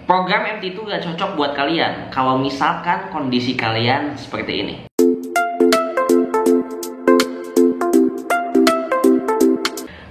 Program MT itu gak cocok buat kalian kalau misalkan kondisi kalian seperti ini.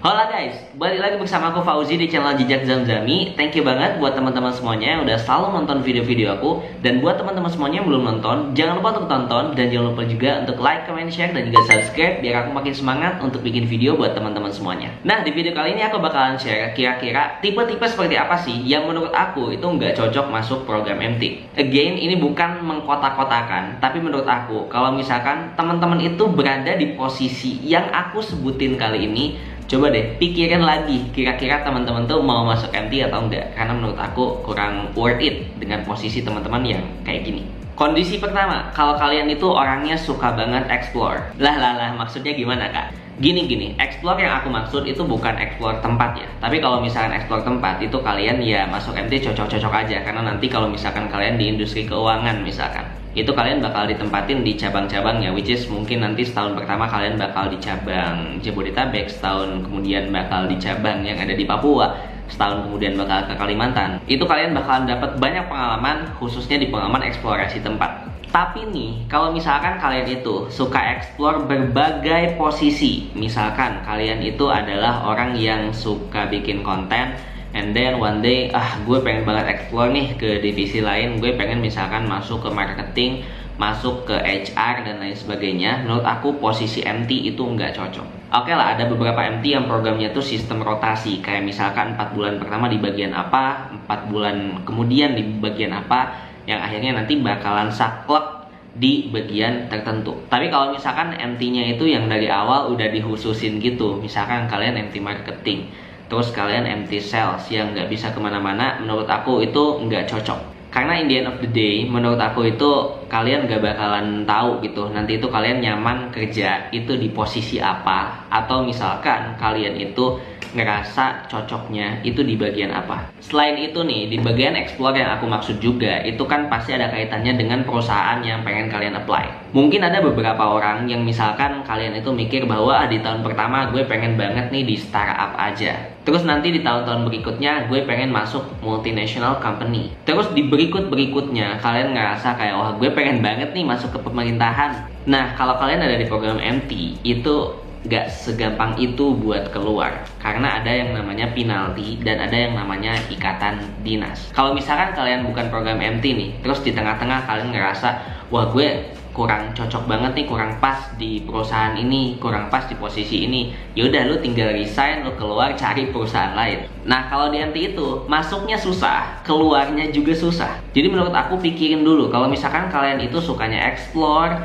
Halo guys, balik lagi bersama aku Fauzi di channel Jejak Zamzami. Thank you banget buat teman-teman semuanya yang udah selalu nonton video-video aku. Dan buat teman-teman semuanya yang belum nonton, jangan lupa untuk tonton. Dan jangan lupa juga untuk like, comment, share, dan juga subscribe biar aku makin semangat untuk bikin video buat teman-teman semuanya. Nah, di video kali ini aku bakalan share kira-kira tipe-tipe seperti apa sih yang menurut aku itu nggak cocok masuk program MT. Again, ini bukan mengkotak-kotakan, tapi menurut aku kalau misalkan teman-teman itu berada di posisi yang aku sebutin kali ini, coba deh pikirin lagi kira-kira teman-teman tuh mau masuk MT atau enggak. Karena menurut aku kurang worth it dengan posisi teman-teman yang kayak gini. Kondisi pertama, kalau kalian itu orangnya suka banget explore. Lah, maksudnya gimana kak? Gini, explore yang aku maksud itu bukan explore tempat ya. Tapi kalau misalkan explore tempat itu kalian ya masuk MT cocok-cocok aja. Karena nanti kalau misalkan kalian di industri keuangan misalkan, itu kalian bakal ditempatin di cabang-cabangnya, which is mungkin nanti setahun pertama kalian bakal di cabang Jabodetabek, setahun kemudian bakal di cabang yang ada di Papua, setahun kemudian bakal ke Kalimantan. Itu kalian bakalan dapat banyak pengalaman, khususnya di pengalaman eksplorasi tempat. Tapi nih, kalau misalkan kalian itu suka explore berbagai posisi, misalkan kalian itu adalah orang yang suka bikin konten, and then one day, gue pengen banget explore nih ke divisi lain, gue pengen misalkan masuk ke marketing, masuk ke HR dan lain sebagainya. Menurut aku posisi MT itu nggak cocok. Oke lah, ada beberapa MT yang programnya tuh sistem rotasi, kayak misalkan 4 bulan pertama di bagian apa, 4 bulan kemudian di bagian apa, yang akhirnya nanti bakalan saklek di bagian tertentu. Tapi kalau misalkan MT-nya itu yang dari awal udah dihususin gitu, misalkan kalian MT marketing, terus kalian MT sales yang nggak bisa kemana-mana, menurut aku itu nggak cocok. Karena in the end of the day, menurut aku itu kalian nggak bakalan tahu gitu nanti itu kalian nyaman kerja itu di posisi apa, atau misalkan kalian itu ngerasa cocoknya itu di bagian apa. Selain itu nih, di bagian explore yang aku maksud juga, itu kan pasti ada kaitannya dengan perusahaan yang pengen kalian apply. Mungkin ada beberapa orang yang misalkan kalian itu mikir bahwa di tahun pertama gue pengen banget nih di startup aja, terus nanti di tahun-tahun berikutnya gue pengen masuk multinational company, terus di berikutnya kalian ngerasa kayak wah gue pengen banget nih masuk ke pemerintahan. Nah, kalau kalian ada di program MT itu gak segampang itu buat keluar, karena ada yang namanya penalti dan ada yang namanya ikatan dinas. Kalau misalkan kalian bukan program MT nih, terus di tengah-tengah kalian ngerasa wah gue kurang cocok banget nih, kurang pas di perusahaan ini, kurang pas di posisi ini, yaudah lu tinggal resign, lu keluar cari perusahaan lain. Nah, kalau di MT itu masuknya susah, keluarnya juga susah. Jadi menurut aku pikirin dulu, kalau misalkan kalian itu sukanya explore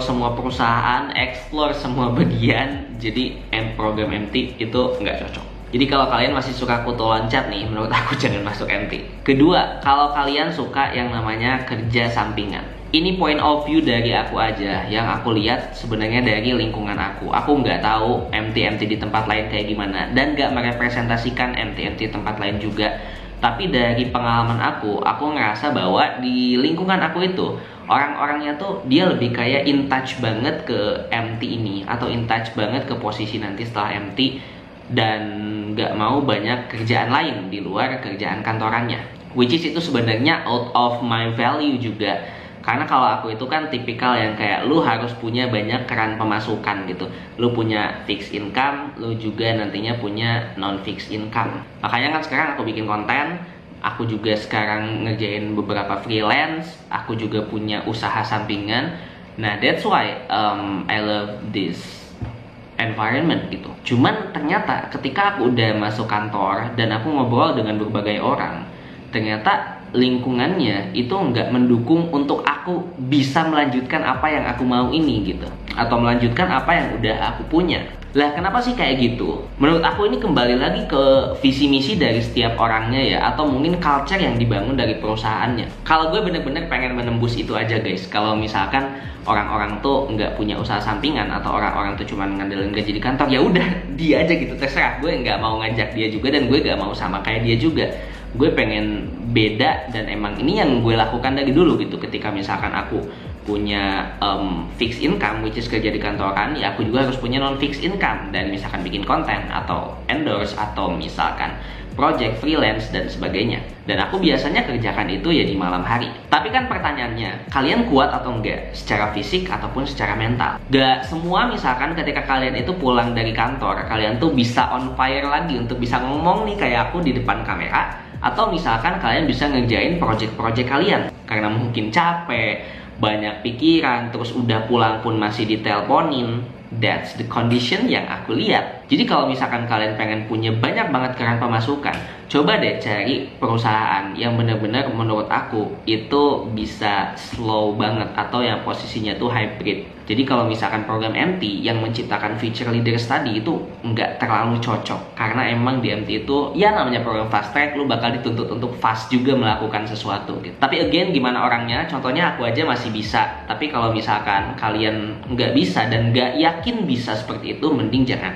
semua perusahaan, explore semua bagian, jadi program MT itu nggak cocok. Jadi kalau kalian masih suka kutu loncat nih, menurut aku jangan masuk MT. Kedua, kalau kalian suka yang namanya kerja sampingan. Ini point of view dari aku aja, yang aku lihat sebenarnya dari lingkungan aku. Aku nggak tahu MT di tempat lain kayak gimana, dan nggak merepresentasikan MT tempat lain juga. Tapi dari pengalaman aku ngerasa bahwa di lingkungan aku itu orang-orangnya tuh dia lebih kayak in touch banget ke MT ini, atau in touch banget ke posisi nanti setelah MT, dan gak mau banyak kerjaan lain di luar kerjaan kantorannya, which is itu sebenarnya out of my value juga. Karena kalau aku itu kan tipikal yang kayak lu harus punya banyak keran pemasukan gitu. Lu punya fixed income, lu juga nantinya punya non fixed income. Makanya kan sekarang aku bikin konten, aku juga sekarang ngerjain beberapa freelance, aku juga punya usaha sampingan. Nah, that's why I love this environment gitu. Cuman ternyata ketika aku udah masuk kantor dan aku ngobrol dengan berbagai orang, ternyata lingkungannya itu nggak mendukung untuk aku bisa melanjutkan apa yang aku mau ini gitu, atau melanjutkan apa yang udah aku punya. Lah, kenapa sih kayak gitu? Menurut aku ini kembali lagi ke visi misi dari setiap orangnya ya, atau mungkin culture yang dibangun dari perusahaannya. Kalau gue bener-bener pengen menembus itu aja guys. Kalau misalkan orang-orang tuh nggak punya usaha sampingan, atau orang-orang tuh cuma ngandelin gaji di kantor, ya udah dia aja gitu, terserah. Gue nggak mau ngajak dia juga, dan gue nggak mau sama kayak dia juga. Gue pengen beda, dan emang ini yang gue lakukan dari dulu gitu. Ketika misalkan aku punya fixed income, which is kerja di kantoran, ya aku juga harus punya non fixed income, dan misalkan bikin konten atau endorse atau misalkan project, freelance, dan sebagainya. Dan aku biasanya kerjakan itu ya di malam hari. Tapi kan pertanyaannya, kalian kuat atau enggak? Secara fisik ataupun secara mental? Gak semua misalkan ketika kalian itu pulang dari kantor, kalian tuh bisa on fire lagi untuk bisa ngomong nih kayak aku di depan kamera. Atau misalkan kalian bisa ngerjain project-project kalian. Karena mungkin capek, banyak pikiran, terus udah pulang pun masih diteleponin. That's the condition yang aku lihat. Jadi kalau misalkan kalian pengen punya banyak banget keran pemasukan, coba deh cari perusahaan yang benar-benar menurut aku itu bisa slow banget atau yang posisinya tuh hybrid. Jadi kalau misalkan program MT yang menciptakan feature leaders tadi itu nggak terlalu cocok, karena emang di MT itu ya namanya program fast track, lu bakal dituntut untuk fast juga melakukan sesuatu gitu. Tapi again, gimana orangnya? Contohnya aku aja masih bisa, tapi kalau misalkan kalian nggak bisa dan nggak yakin bisa seperti itu, mending jangan.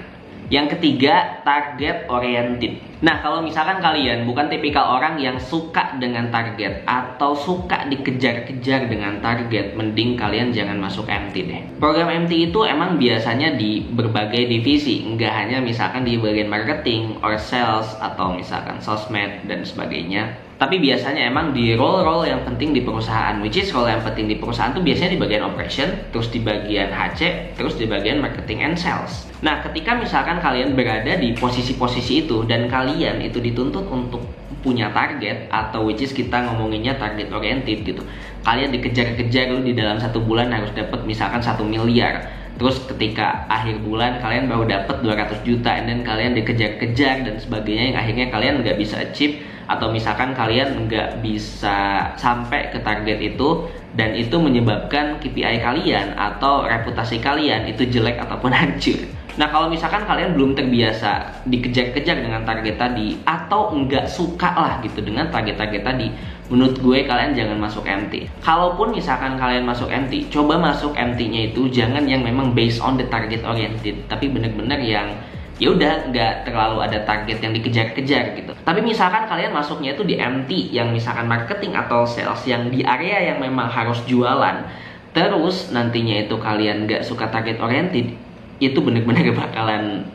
Yang ketiga, target oriented. Nah, kalau misalkan kalian bukan tipikal orang yang suka dengan target atau suka dikejar-kejar dengan target, mending kalian jangan masuk MT deh. Program MT itu emang biasanya di berbagai divisi, nggak hanya misalkan di bagian marketing or sales atau misalkan sosmed dan sebagainya. Tapi biasanya emang di role-role yang penting di perusahaan, which is role yang penting di perusahaan tuh biasanya di bagian operation, terus di bagian HC, terus di bagian marketing and sales. Nah, ketika misalkan kalian berada di posisi-posisi itu dan kalian itu dituntut untuk punya target, atau which is kita ngomonginnya target oriented gitu. Kalian dikejar-kejar lu di dalam 1 bulan harus dapat misalkan 1 miliar. Terus ketika akhir bulan kalian baru dapat 200 juta dan kalian dikejar-kejar dan sebagainya yang akhirnya kalian nggak bisa achieve, atau misalkan kalian nggak bisa sampai ke target itu dan itu menyebabkan KPI kalian atau reputasi kalian itu jelek ataupun hancur. Nah, kalau misalkan kalian belum terbiasa dikejar-kejar dengan target tadi atau nggak suka lah gitu dengan target-target tadi, menurut gue kalian jangan masuk MT. Kalaupun misalkan kalian masuk MT, coba masuk MT-nya itu jangan yang memang based on the target oriented, tapi bener-bener yang ya udah nggak terlalu ada target yang dikejar-kejar gitu. Tapi misalkan kalian masuknya itu di MT yang misalkan marketing atau sales yang di area yang memang harus jualan, terus nantinya itu kalian nggak suka target oriented, itu bener-bener bakalan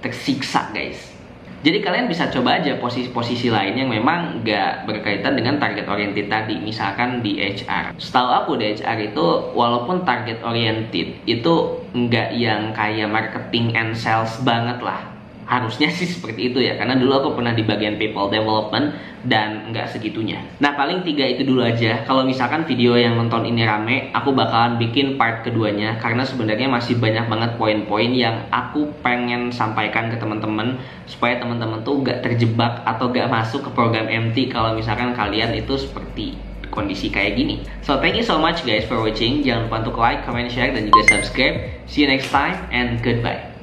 tersiksa guys. Jadi kalian bisa coba aja posisi-posisi lain yang memang nggak berkaitan dengan target oriented tadi. Misalkan di HR. Setahu aku di HR itu walaupun target oriented itu nggak yang kayak marketing and sales banget lah. Harusnya sih seperti itu ya, karena dulu aku pernah di bagian people development dan nggak segitunya. Nah, paling 3 itu dulu aja. Kalau misalkan video yang nonton ini rame, aku bakalan bikin part keduanya, karena sebenarnya masih banyak banget poin-poin yang aku pengen sampaikan ke teman-teman supaya teman-teman tuh nggak terjebak atau nggak masuk ke program MT kalau misalkan kalian itu seperti kondisi kayak gini. So thank you so much guys for watching. Jangan lupa untuk like, comment, share, dan juga subscribe. See you next time and goodbye.